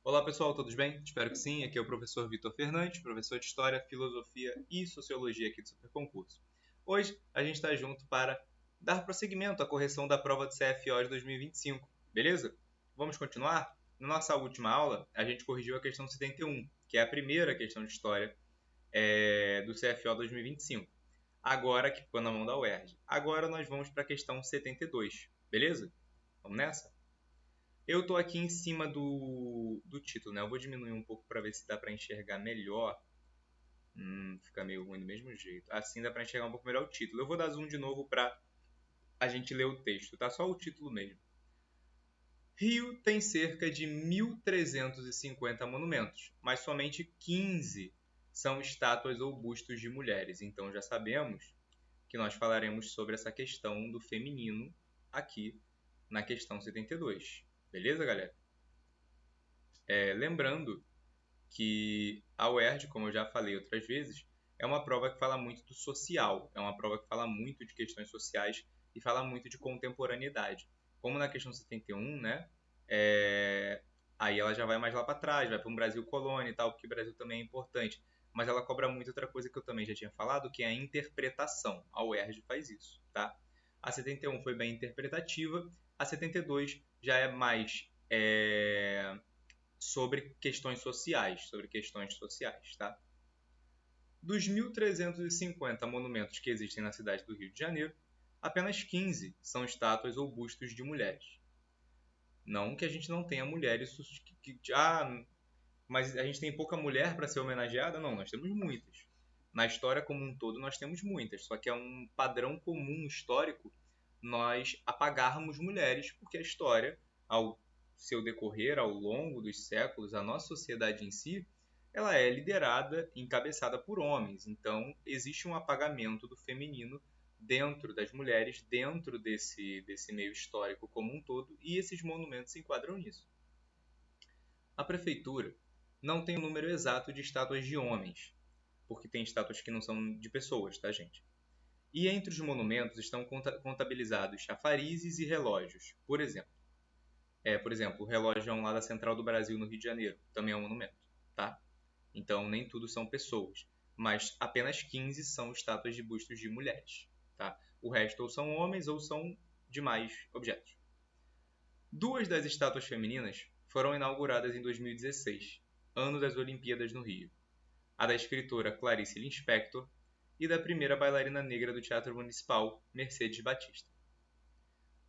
Olá pessoal, todos bem? Espero que sim. Aqui é o professor Vitor Fernandes, professor de História, Filosofia e Sociologia aqui do Superconcurso. Hoje a gente está junto para dar prosseguimento à correção da prova de CFO de 2025, beleza? Vamos continuar? Na nossa última aula, a gente corrigiu a questão 71, que é a primeira questão de História do CFO 2025. Agora que ficou na mão da UERJ. Agora nós vamos para a questão 72, beleza? Vamos nessa? Eu estou aqui em cima do título, né? Eu vou diminuir um pouco para ver se dá para enxergar melhor. Fica meio ruim do mesmo jeito. Assim dá para enxergar um pouco melhor o título. Eu vou dar zoom de novo para a gente ler o texto, tá? Só o título mesmo. Rio tem cerca de 1.350 monumentos, mas somente 15 são estátuas ou bustos de mulheres. Então já sabemos que nós falaremos sobre essa questão do feminino aqui na questão 72. Beleza, galera? Lembrando que a UERJ, como eu já falei outras vezes, é uma prova que fala muito do social, é uma prova que fala muito de questões sociais e fala muito de contemporaneidade. Como na questão 71, né? Aí ela já vai mais lá para trás, vai para um Brasil colônia e tal, porque o Brasil também é importante. Mas ela cobra muito outra coisa que eu também já tinha falado, que é a interpretação. A UERJ faz isso, tá? A 71 foi bem interpretativa, a 72 já é mais sobre questões sociais, tá? Dos 1.350 monumentos que existem na cidade do Rio de Janeiro, apenas 15 são estátuas ou bustos de mulheres. Não que a gente não tenha mulheres mas a gente tem pouca mulher para ser homenageada? Não, nós temos muitas. Na história como um todo nós temos muitas, só que é um padrão comum histórico nós apagarmos mulheres, porque a história, ao seu decorrer, ao longo dos séculos, a nossa sociedade em si, ela é liderada, encabeçada por homens. Então, existe um apagamento do feminino dentro das mulheres, dentro desse meio histórico como um todo, e esses monumentos se enquadram nisso. A prefeitura não tem o número exato de estátuas de homens, porque tem estátuas que não são de pessoas, tá, gente? E entre os monumentos estão contabilizados chafarizes e relógios. Por exemplo, o relógio lá da Central do Brasil, no Rio de Janeiro, também é um monumento, tá? Então, nem tudo são pessoas, mas apenas 15 são estátuas de bustos de mulheres, tá? O resto ou são homens ou são demais objetos. Duas das estátuas femininas foram inauguradas em 2016, ano das Olimpíadas no Rio. A da escritora Clarice Lispector e da primeira bailarina negra do Teatro Municipal, Mercedes Batista.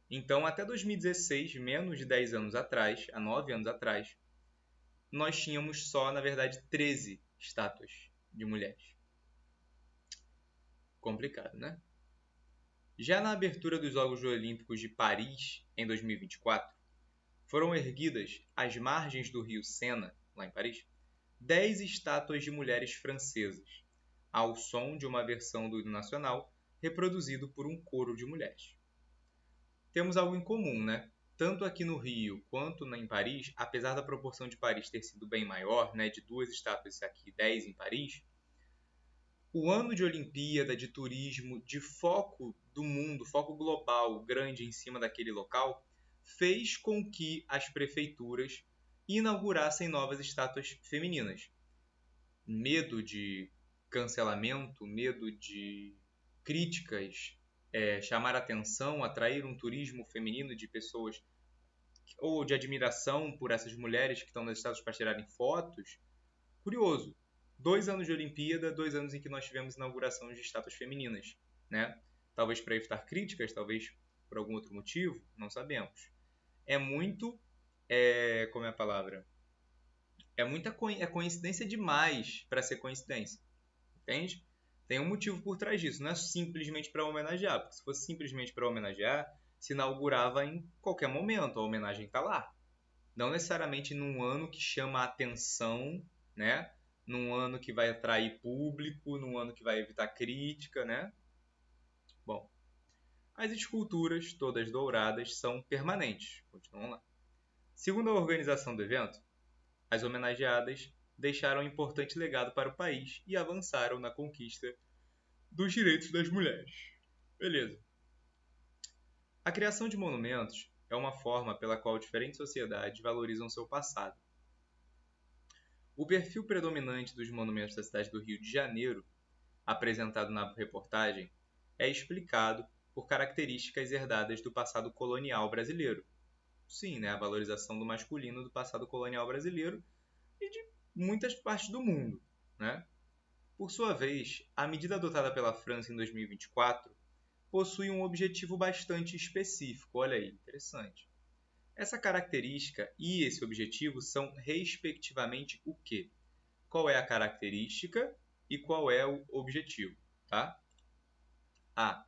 Então, até 2016, menos de 10 anos atrás, há 9 anos atrás, nós tínhamos só, na verdade, 13 estátuas de mulheres. Complicado, né? Já na abertura dos Jogos Olímpicos de Paris, em 2024, foram erguidas, às margens do rio Sena, lá em Paris, 10 estátuas de mulheres francesas, ao som de uma versão do hino nacional reproduzido por um coro de mulheres. Temos algo em comum, né? Tanto aqui no Rio quanto em Paris, apesar da proporção de Paris ter sido bem maior, né, de 2 estátuas aqui, 10 em Paris, o ano de Olimpíada, de turismo, de foco do mundo, foco global grande em cima daquele local, fez com que as prefeituras inaugurassem novas estátuas femininas. Medo de cancelamento, medo de críticas, chamar atenção, atrair um turismo feminino de pessoas ou de admiração por essas mulheres que estão nas estátuas para tirarem fotos. Curioso. 2 anos de Olimpíada, 2 anos em que nós tivemos inauguração de estátuas femininas, né? Talvez para evitar críticas, talvez por algum outro motivo, não sabemos. É muito, como é a palavra? É coincidência demais para ser coincidência, entende? Tem um motivo por trás disso, não é simplesmente para homenagear, porque se fosse simplesmente para homenagear, se inaugurava em qualquer momento, a homenagem está lá. Não necessariamente num ano que chama a atenção, né? Num ano que vai atrair público, num ano que vai evitar crítica, né? Bom, as esculturas, todas douradas, são permanentes. Continuam lá. Segundo a organização do evento, as homenageadas deixaram um importante legado para o país e avançaram na conquista dos direitos das mulheres. Beleza. A criação de monumentos é uma forma pela qual diferentes sociedades valorizam seu passado. O perfil predominante dos monumentos da cidade do Rio de Janeiro, apresentado na reportagem, é explicado por características herdadas do passado colonial brasileiro. Sim, né, a valorização do masculino do passado colonial brasileiro e de muitas partes do mundo, né? Por sua vez, a medida adotada pela França em 2024 possui um objetivo bastante específico. Olha aí, interessante. Essa característica e esse objetivo são, respectivamente, o quê? Qual é a característica e qual é o objetivo? Tá? A.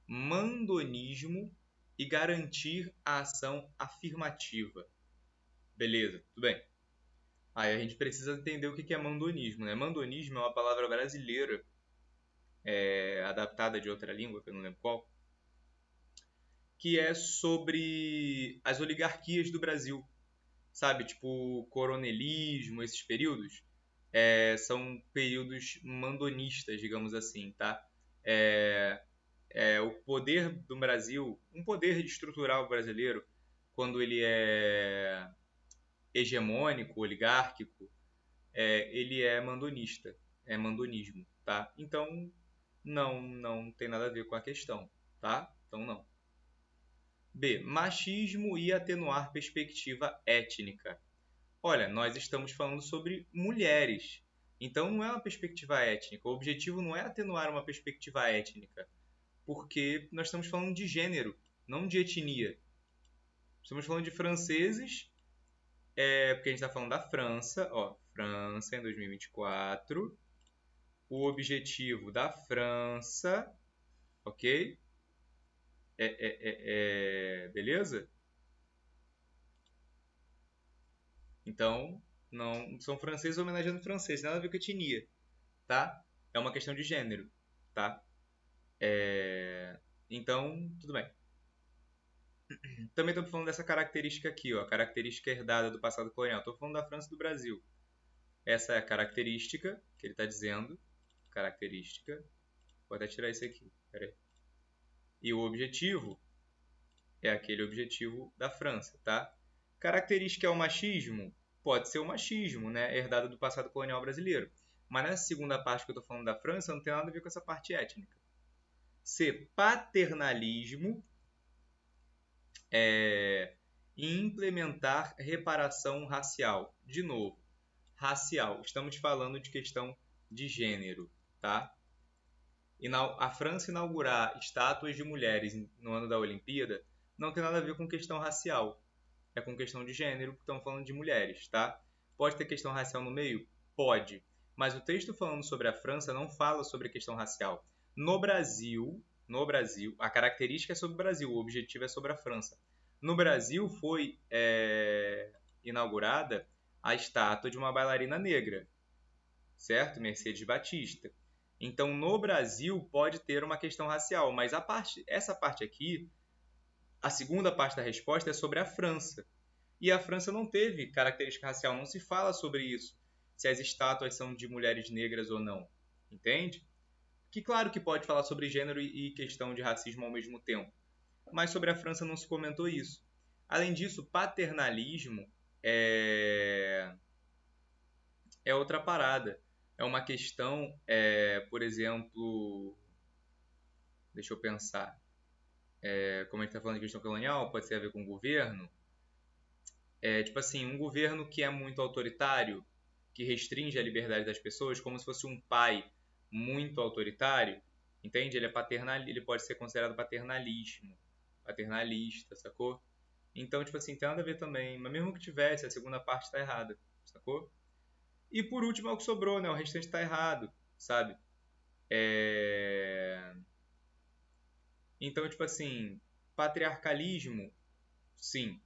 Mandonismo e garantir a ação afirmativa. Beleza, tudo bem. Aí a gente precisa entender o que é mandonismo, né? Mandonismo é uma palavra brasileira, adaptada de outra língua, que eu não lembro qual, que é sobre as oligarquias do Brasil, sabe? Tipo, coronelismo, esses períodos, são períodos mandonistas, digamos assim, tá? O poder do Brasil, um poder estrutural brasileiro, quando ele é hegemônico, oligárquico, ele é mandonista, é mandonismo, tá? Então, não tem nada a ver com a questão, tá? Então, não. B. Machismo e atenuar perspectiva étnica. Olha, nós estamos falando sobre mulheres, então não é uma perspectiva étnica. O objetivo não é atenuar uma perspectiva étnica, porque nós estamos falando de gênero, não de etnia. Estamos falando de franceses, porque a gente está falando da França, ó, França em 2024. O objetivo da França, ok? Beleza? Então, não são franceses homenageando franceses, nada a ver com etnia, tá? É uma questão de gênero, tá? Então, tudo bem. Também estou falando dessa característica aqui, ó, característica herdada do passado colonial. Estou falando da França e do Brasil. Essa é a característica que ele está dizendo. Característica. Vou até tirar isso aqui. Pera aí. E o objetivo é aquele objetivo da França, tá? Característica é o machismo? Pode ser o machismo, né? Herdado do passado colonial brasileiro. Mas nessa segunda parte que eu estou falando da França, não tem nada a ver com essa parte étnica. C. Paternalismo. E implementar reparação racial. De novo, racial. Estamos falando de questão de gênero, tá? A França inaugurar estátuas de mulheres no ano da Olimpíada não tem nada a ver com questão racial. É com questão de gênero, porque estamos falando de mulheres, tá? Pode ter questão racial no meio? Pode. Mas o texto falando sobre a França não fala sobre a questão racial. No Brasil, a característica é sobre o Brasil, o objetivo é sobre a França. No Brasil foi inaugurada a estátua de uma bailarina negra, certo? Mercedes Batista. Então, no Brasil pode ter uma questão racial, mas essa parte aqui, a segunda parte da resposta é sobre a França. E a França não teve característica racial, não se fala sobre isso, se as estátuas são de mulheres negras ou não, entende? Que claro que pode falar sobre gênero e questão de racismo ao mesmo tempo, mas sobre a França não se comentou isso. Além disso, paternalismo é outra parada. É uma questão, por exemplo, deixa eu pensar, como a gente está falando de questão colonial, pode ter a ver com o governo. Tipo assim, um governo que é muito autoritário, que restringe a liberdade das pessoas, como se fosse um pai muito autoritário, entende? Ele é ele pode ser considerado paternalista, sacou? Então, tipo assim, tem nada a ver também, mas mesmo que tivesse, a segunda parte está errada, sacou? E por último é o que sobrou, né? O restante está errado, sabe? Então, tipo assim, patriarcalismo, sim,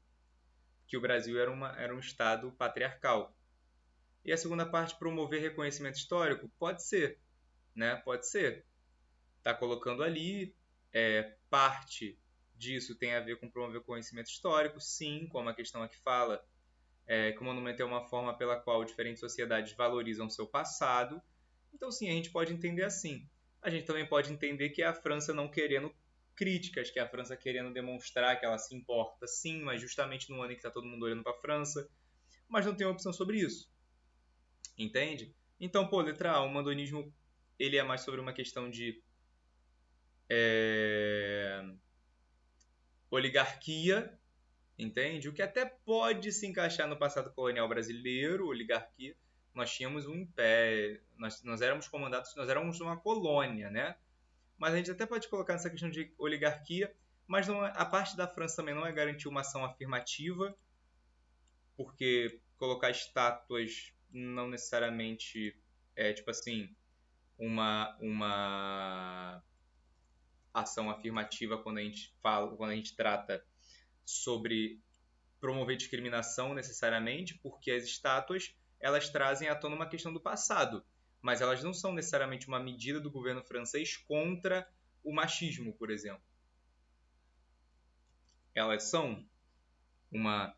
que o Brasil era um estado patriarcal. E a segunda parte, promover reconhecimento histórico, pode ser, né? Pode ser. Tá colocando ali, parte disso tem a ver com promover conhecimento histórico, sim, como a questão aqui fala, que o monumento é uma forma pela qual diferentes sociedades valorizam seu passado. Então, sim, a gente pode entender assim. A gente também pode entender que é a França não querendo críticas, que é a França querendo demonstrar que ela se importa, sim, mas justamente no ano em que está todo mundo olhando para a França, mas não tem uma opção sobre isso. Entende? Então, pô, letra A, o mandonismo ele é mais sobre uma questão de oligarquia, entende? O que até pode se encaixar no passado colonial brasileiro, oligarquia. Nós tínhamos um império, nós éramos comandados, nós éramos uma colônia, né? Mas a gente até pode colocar nessa questão de oligarquia, mas não a parte da França também não é garantir uma ação afirmativa, porque colocar estátuas não necessariamente é tipo assim uma ação afirmativa quando a gente trata sobre promover discriminação necessariamente, porque as estátuas elas trazem à tona uma questão do passado, mas elas não são necessariamente uma medida do governo francês contra o machismo, por exemplo. Elas são uma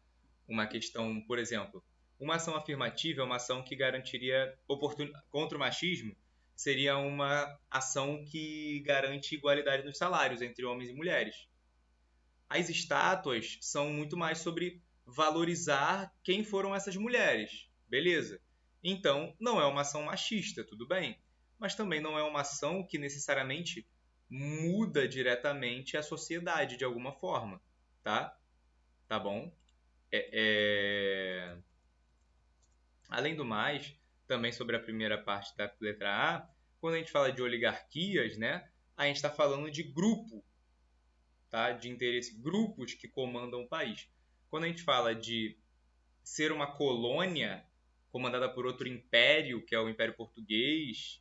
questão, por exemplo, uma ação afirmativa é uma ação que garantiria contra o machismo, seria uma ação que garante igualdade nos salários entre homens e mulheres. As estátuas são muito mais sobre valorizar quem foram essas mulheres, beleza? Então, não é uma ação machista, tudo bem, mas também não é uma ação que necessariamente muda diretamente a sociedade de alguma forma, tá? Tá bom? Além do mais, também sobre a primeira parte da letra A, quando a gente fala de oligarquias, né, a gente está falando de grupo, tá? De interesse, grupos que comandam o país. Quando a gente fala de ser uma colônia comandada por outro império, que é o Império Português,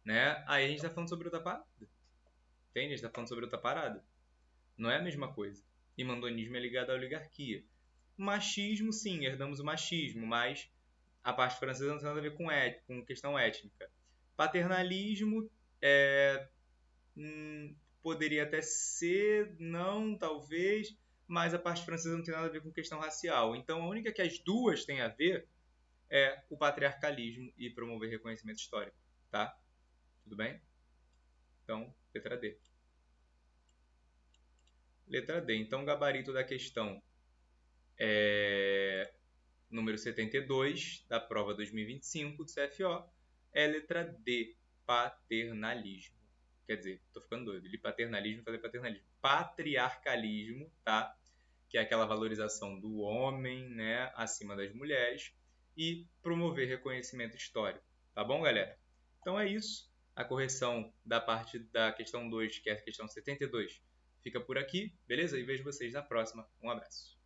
né, aí a gente está falando sobre outra parada. Entende? A gente está falando sobre outra parada. Não é a mesma coisa. E mandonismo é ligado à oligarquia. Machismo, sim, herdamos o machismo, mas a parte francesa não tem nada a ver com questão étnica. Paternalismo poderia até ser, não, talvez, mas a parte francesa não tem nada a ver com questão racial. Então, a única que as duas têm a ver é o patriarcalismo e promover reconhecimento histórico, tá? Tudo bem? Então, letra D. Letra D. Então, o gabarito da questão número 72 da prova 2025 do CFO é letra D, paternalismo. Quer dizer, tô ficando doido. Li paternalismo, falei paternalismo. Patriarcalismo, tá? Que é aquela valorização do homem, né, acima das mulheres e promover reconhecimento histórico. Tá bom, galera? Então é isso. A correção da parte da questão 2, que é a questão 72, fica por aqui, beleza? E vejo vocês na próxima. Um abraço.